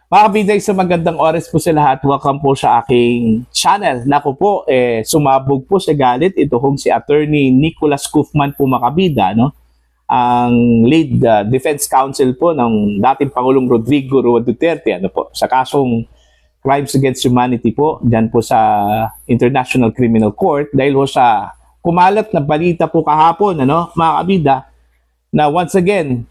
Mga kabida, sa magandang oras po sa lahat. Welcome po sa aking channel. Naku po, sumabog po sa galit ito hong si Attorney Nicholas Guzman po mga kabida, no? Ang lead defense counsel po ng dating Pangulong Rodrigo Roa Duterte, ano po, sa kasong crimes against humanity po, dyan po sa International Criminal Court, dahil po sa kumalat na balita po kahapon, ano, mga kabida, na once again,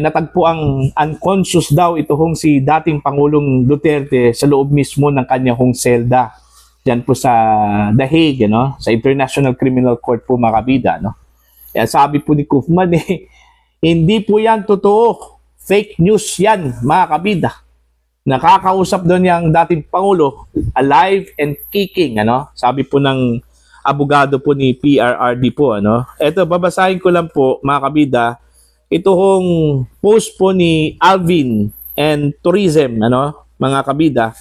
natagpo ang unconscious daw ito hong si dating Pangulong Duterte sa loob mismo ng kanya hong selda dyan po sa The Hague, no? Sa International Criminal Court po mga kabida, no? Kaya sabi po ni Guzman, hindi po yan totoo, fake news yan mga kabida. Nakakausap doon yung dating Pangulo, alive and kicking, ano? Sabi po ng abogado po ni PRRD po, ano? Ito, babasahin ko lang po mga kabida. Ito hong post po ni Alvin and Tourism, ano, mga kabida.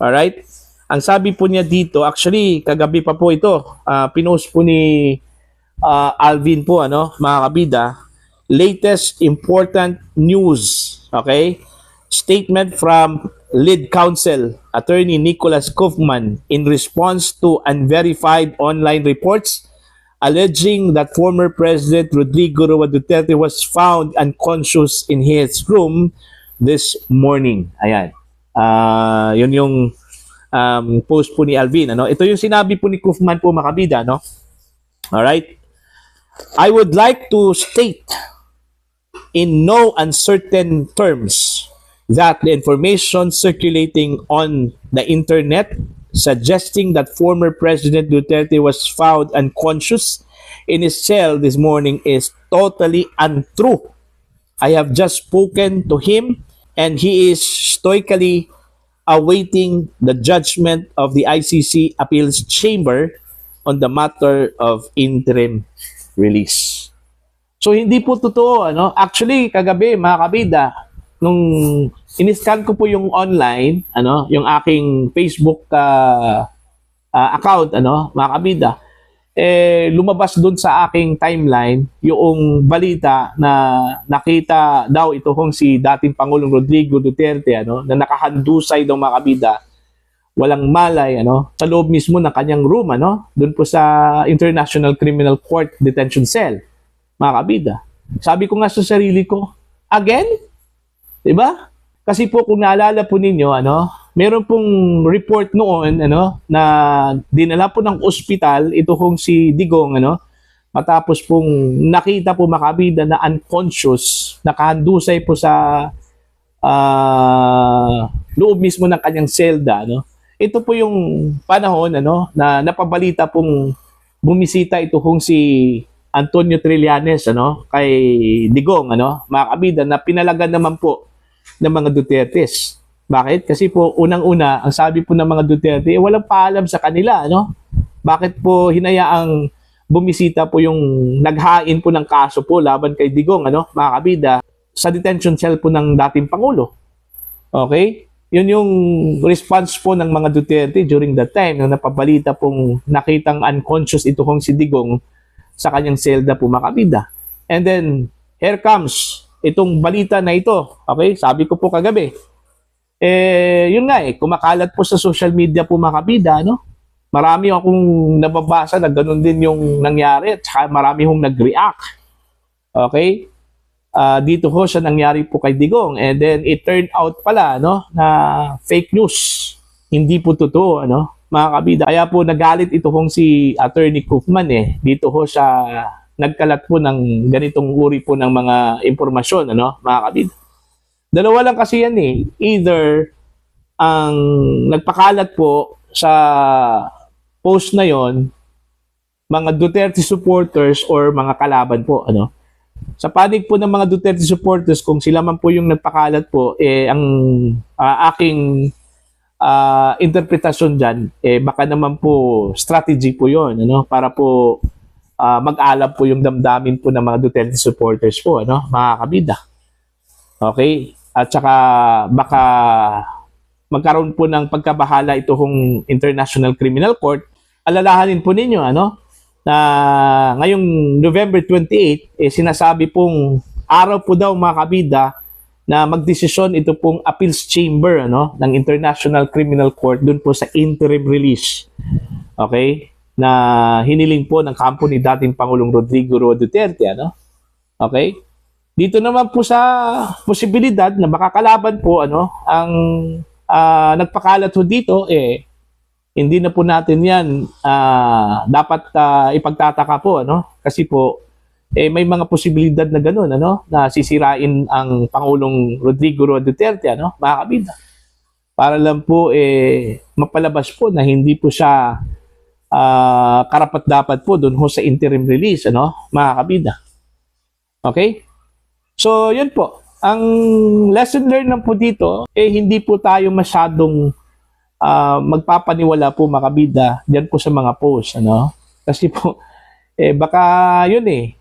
Alright? Ang sabi po niya dito, actually, kagabi pa po ito, pinost po ni Alvin po, ano, mga kabida, latest important news, okay? Statement from lead counsel, Attorney Nicholas Guzman, in response to unverified online reports alleging that former President Rodrigo Roa Duterte was found unconscious in his room this morning. Ayan. Yun yung post po ni Alvin. Ano? Ito yung sinabi po ni Guzman po makabida. No? Alright? I would like to state in no uncertain terms that the information circulating on the internet suggesting that former President Duterte was found unconscious in his cell this morning is totally untrue. I have just spoken to him and he is stoically awaiting the judgment of the ICC Appeals Chamber on the matter of interim release. So hindi po totoo, ano? Actually, kagabi mga kabida, nung in-scan ko po yung online, ano, yung aking Facebook account, ano, mga kabida, lumabas doon sa aking timeline yung balita na nakita daw ito hong si dating Pangulong Rodrigo Duterte, ano, na nakahandusay daw mga kabida, walang malay, ano, sa loob mismo ng kanyang room, ano, doon po sa International Criminal Court detention cell, mga kabida. Sabi ko nga sa sarili ko, again? Diba? Kasi po kung naalala po ninyo, ano, meron pong report noon, ano, na dinala po ng ospital ito hong si Digong, ano, matapos pong nakita po makabida na unconscious, nakahandusay po sa loob mismo ng kanyang selda, no. Ito po yung panahon, ano, na napabalita pong bumisita ito hong si Antonio Trillanes, ano, kay Digong, ano, mga kabida, na pinalagan naman po ng mga Dutertes. Bakit? Kasi po, unang-una, ang sabi po ng mga Duterte, walang paalam sa kanila, ano? Bakit po hinayaang bumisita po yung naghain po ng kaso po laban kay Digong, ano, mga kabida, sa detention cell po ng dating Pangulo. Okay? Yun yung response po ng mga Duterte during that time, nung napabalita pong nakitang unconscious ito kong si Digong sa kanyang selda po, mga kabida. And then, here comes itong balita na ito, okay? Sabi ko po kagabi, yun nga kumakalat po sa social media po mga kabida, no? Marami akong nababasa na ganun din yung nangyari at saka marami hong nag-react. Okay? Dito ho siya nangyari po kay Digong and then it turned out pala, no, na fake news. Hindi po totoo, ano? Mga kabida. Kaya po nagalit ito hong si Attorney Guzman dito ho siya nagkalat po ng ganitong uri po ng mga impormasyon, ano, mga kabida. Dalawa lang kasi yan Either ang nagpakalat po sa post na yon mga Duterte supporters or mga kalaban po, ano. Sa panig po ng mga Duterte supporters, kung sila man po yung nagpakalat po, ang aking interpretasyon dyan, baka naman po strategy po yon, ano, para po mag-alab po yung damdamin po ng mga Duterte supporters po, ano, mga kabida. Okay? At saka baka magkaroon po ng pagkabahala ito hong International Criminal Court. Alalahanin po ninyo, ano, na ngayong November 28, sinasabi pong araw po daw mga kabida na magdesisyon ito pong appeals chamber ano ng International Criminal Court dun po sa interim release. Okay? Na hiniling po ng kampo ni dating Pangulong Rodrigo Roa Duterte ano. Okay? Dito naman po sa posibilidad na makakalaban po ano ang nagpakalat ho dito hindi na po natin 'yan dapat ipagtataka po ano kasi po may mga posibilidad na gano'n ano na sisirain ang Pangulong Rodrigo Roa Duterte ano mga kabida para lang po mapalabas po na hindi po siya karapat-dapat po doon ho sa interim release ano mga kabida. Okay? So yun po ang lesson learned lang po dito hindi po tayo masyadong magpapaniwala po mga kabida diyan po sa mga post ano kasi po baka yun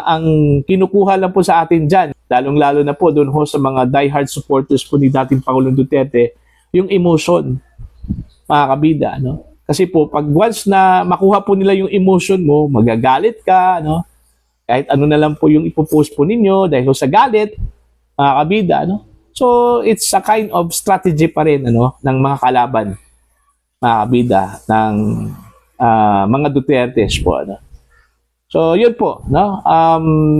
ang kinukuha lang po sa atin dyan, lalong-lalo na po doon ho sa mga diehard supporters po ni dating Pangulong Duterte, yung emotion, mga kabida. No? Kasi po, pag once na makuha po nila yung emotion mo, magagalit ka, no? Kahit ano na lang po yung ipopost po ninyo dahil sa galit, mga kabida. No? So, it's a kind of strategy pa rin ano, ng mga kalaban, mga kabida, ng mga Dutertes po. Ano? So, yun po, no?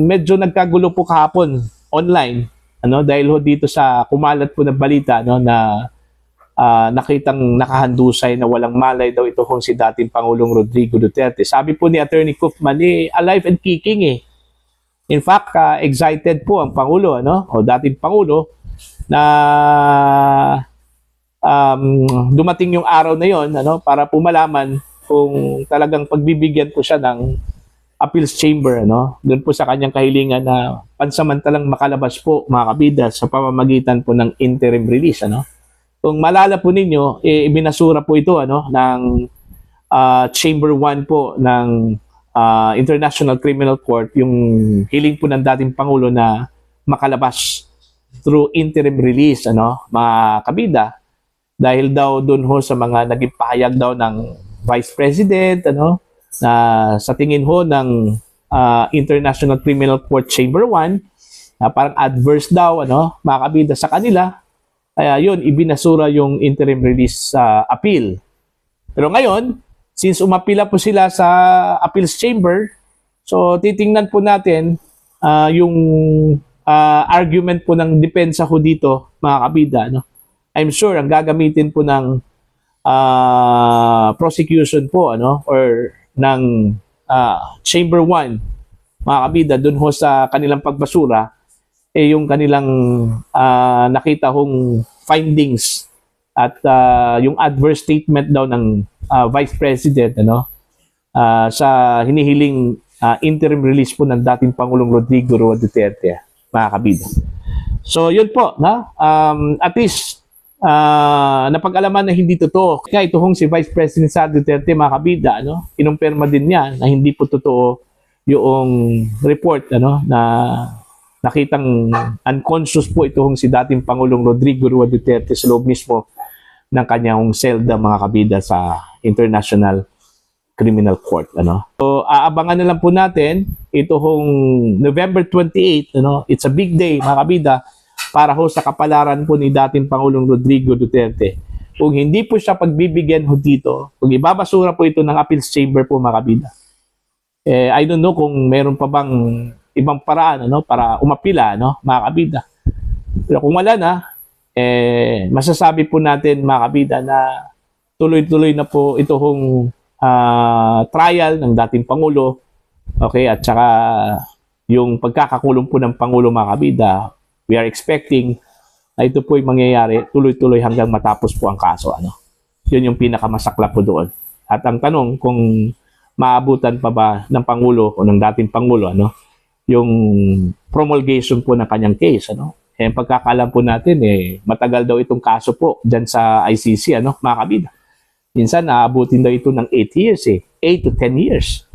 Medyo nagkagulo po kahapon online, ano, dahil ho dito sa kumalat po na balita, no, na nakitang nakahandusay na walang malay daw ito kung si dating Pangulong Rodrigo Duterte. Sabi po ni Attorney Kaufman, alive and kicking In fact, excited po ang Pangulo, ano, o dating Pangulo, na dumating yung araw na yon, ano, para po malaman kung talagang pagbibigyan po siya ng appeals chamber ano doon po sa kanyang kahilingan na pansamantalang makalabas po mga kabida sa pamamagitan po ng interim release ano kung malala po ninyo ibinasura po ito ano ng chamber 1 po ng International Criminal Court yung hiling po ng dating pangulo na makalabas through interim release ano mga kabida dahil daw doon ho sa mga naging pahayag daw ng Vice President ano na sa tingin ho ng International Criminal Court Chamber 1 na parang adverse daw ano mga kabida sa kanila kaya yun ibinasura yung interim release appeal pero ngayon since umapila po sila sa appeals chamber so titingnan po natin yung argument po ng depensa ho dito mga kabida no I'm sure ang gagamitin po ng prosecution po ano or ng Chamber 1, mga kabida, dun ho sa kanilang pagbasura, yung kanilang nakita hong findings at yung adverse statement daw ng Vice President ano, sa hinihiling interim release po ng dating Pangulong Rodrigo Roa Duterte, mga kabida. So, yun po, no? At least, napag-alaman na hindi totoo. Kaya ito hong si Vice President Sara Duterte, mga kabida, ano, inumpirma din niya na hindi po totoo yung report ano, na nakitang unconscious po ito hong si dating Pangulong Rodrigo Roa Duterte sa loob mismo ng kanyang selda, mga kabida, sa International Criminal Court. Ano. So, aabangan na lang po natin ito hong November 28, ano, it's a big day, mga kabida, para ho sa kapalaran po ni dating Pangulong Rodrigo Duterte. Kung hindi po siya pagbibigyan ho dito, kung ibabasura po ito ng appeals chamber po mga kabida, I don't know kung meron pa bang ibang paraan ano, para umapila no, mga kabida. Pero kung wala na, masasabi po natin mga kabida na tuloy-tuloy na po ito hong trial ng dating Pangulo. Okay, at saka yung pagkakakulong po ng Pangulo mga kabida, we are expecting na ito po ay mangyayari tuloy-tuloy hanggang matapos po ang kaso. Ano? Yun yung pinakamasaklap po doon. At ang tanong kung maabutan pa ba ng Pangulo o ng dating Pangulo ano, yung promulgation po ng kanyang case. Ano? Pagkakalam po natin, matagal daw itong kaso po dyan sa ICC, ano, mga kabida. Minsan, naabutin daw ito ng 8 years, 8 to 10 years.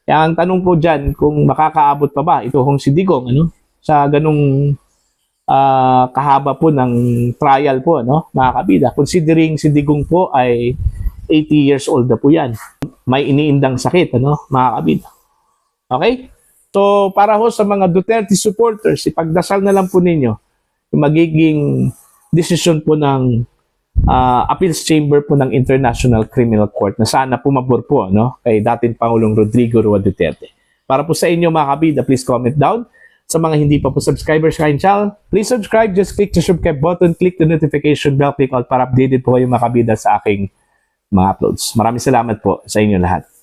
Kaya ang tanong po dyan, kung makakaabot pa ba ito hong si Digong, ano, sa ganung kahaba po ng trial po, no, mga kabida. Considering si Digong po ay 80 years old na po yan. May iniindang sakit, ano, mga kabida. Okay? So, para ho sa mga Duterte supporters, ipagdasal na lang po ninyo yung magiging desisyon po ng appeals chamber po ng International Criminal Court na sana pumabor po, no, kay dating Pangulong Rodrigo Roa Duterte. Para po sa inyo mga kabida, please comment down. Sa mga hindi pa po subscribers sa aking channel, please subscribe. Just click the subscribe button, click the notification bell, click all para updated po kayo mga kabida sa aking mga uploads. Maraming salamat po sa inyo lahat.